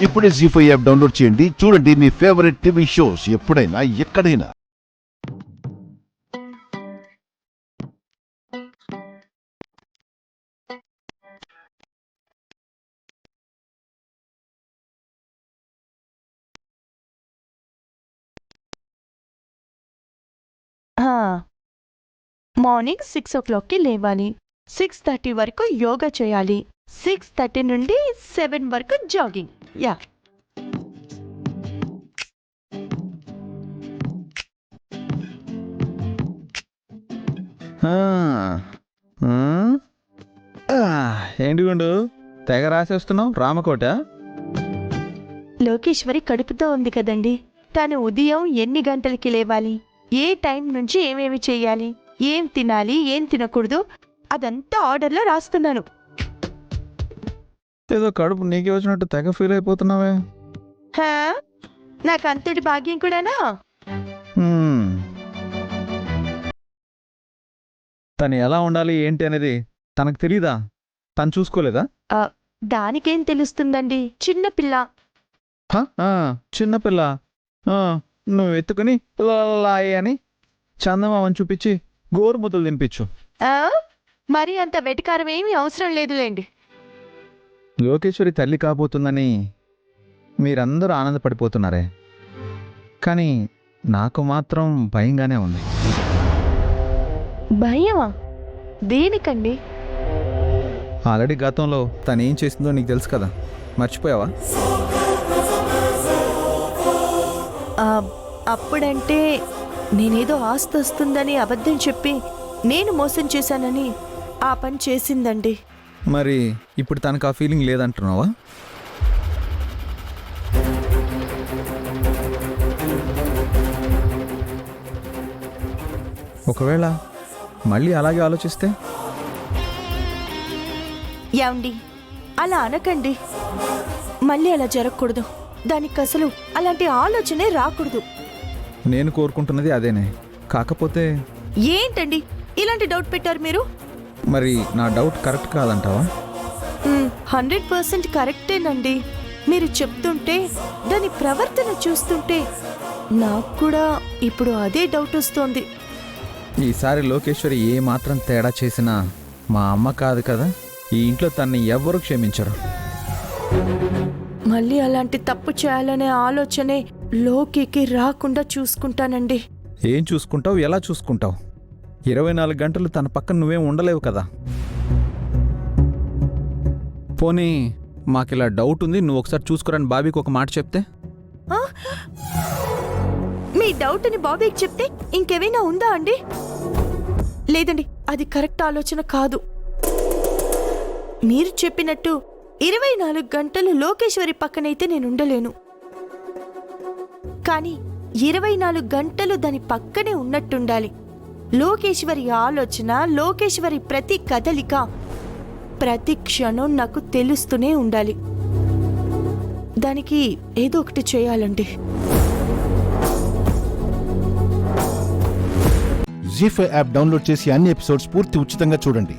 ఇప్పుడే జీ5 app download చేయండి. చూడండి మీ ఫేవరెట్ టీవీ షోస్ ఎప్పుడైనా ఎక్కడైనా. మార్నింగ్ 6 o'clockకి లేవాలి. 6:30 వరకు యోగా చేయాలి. 6:30 నుండి 7 వరకు జాగింగ్. యా ఏంటి గుండు తెగ రాసేస్తున్నావు? రామకోట లోకేశ్వరి కడుపుతో ఉంది కదండి. తను ఉదయం ఎన్ని గంటలకి లేవాలి, ఏ టైం నుంచి ఏమేమి చేయాలి, ఏం తినాలి, ఏం తినకూడదు, అదంతా ఆర్డర్లో రాస్తున్నాను. ఏదో కడుపు నీకే వచ్చినట్టు తెగ ఫీల్ అయిపోతున్నావే. హా? నాకు అంతటి భాగ్యం కూడానా? హ్మ్. తను ఎలా ఉండాలి ఏంటి అనేది తనకు తెలీదా? తను చూసుకోలేదా? దానికేం తెలుస్తుందండి, చిన్నపిల్ల. చిన్నపిల్ల. నువ్వు ఎత్తుకుని లాయి అని చందమామని చూపించి గోరుముద్దలు తినిపించు. మరి అంత వెటకారం ఏమీ అవసరం లేదులేండి. లోకేశ్వరి తల్లి కాబోతుందని మీరందరూ ఆనందపడిపోతున్నారే, కానీ నాకు మాత్రం భయంగానే ఉంది. భయమా? దేనికండి? ఆల్రెడీ గతంలో తను ఏం చేసిందో నీకు తెలుసు కదా, మర్చిపోయావా? అప్పుడంటే నేనేదో ఆస్తి వస్తుందని అబద్ధం చెప్పి నేను మోసం చేశానని ఆ పని చేసిందండి. మరి ఇప్పుడు తనకు ఆ ఫీలింగ్ లేదంటున్నావా? ఒకవేళ మళ్ళీ అలాగే ఆలోచిస్తే? యాండి, అలా అనకండి. మళ్ళీ అలా జరగకూడదు. దానికి అసలు అలాంటి ఆలోచనే రాకూడదు. నేను కోరుకుంటున్నది అదేనే. కాకపోతే ఏంటండి ఇలాంటి డౌట్ పెట్టారు మీరు? మరి నా డౌట్ కరెక్ట్ కాదంటావా? 100% కరెక్టేనండి. మీరు చెప్తుంటే, దాని ప్రవర్తన చూస్తుంటే నాకు కూడా ఇప్పుడు అదే డౌట్ వస్తోంది. ఈసారి లోకేశ్వరి ఏ మాత్రం తేడా చేసినా మా అమ్మ కాదు కదా, ఈ ఇంట్లో తన్ని ఎవ్వరూ క్షమించరు. మళ్ళీ అలాంటి తప్పు చేయాలనే ఆలోచనే లోకికి రాకుండా చూసుకుంటానండి. ఏం చూసుకుంటావు? ఎలా చూసుకుంటావు? 24 గంటలు తన పక్కన నువ్వేం ఉండలేవు కదా. పోనీ మాకిలా డౌట్ ఉంది, నువ్వు ఒకసారి చూసుకురాని బాబీకి ఒక మాట చెప్తే? మీ డౌట్ని బాబీకి చెప్తే ఇంకేమైనా ఉందా అండి? లేదండి, అది కరెక్ట్ ఆలోచన కాదు. మీరు చెప్పినట్టు 24 గంటలు లోకేశ్వరి పక్కనైతే నేను ఉండలేను. కానీ 24 గంటలు దాని పక్కనే ఉన్నట్టుండాలి. లోకేశ్వరి ఆలోచన, లోకేశ్వరి ప్రతి కదలిక, ప్రతి క్షణం నాకు తెలుస్తూనే ఉండాలి. దానికి ఏదో ఒకటి చేయాలండి. జీ5 యాప్ డౌన్లోడ్ చేసి అన్ని ఎపిసోడ్స్ పూర్తి ఉచితంగా చూడండి.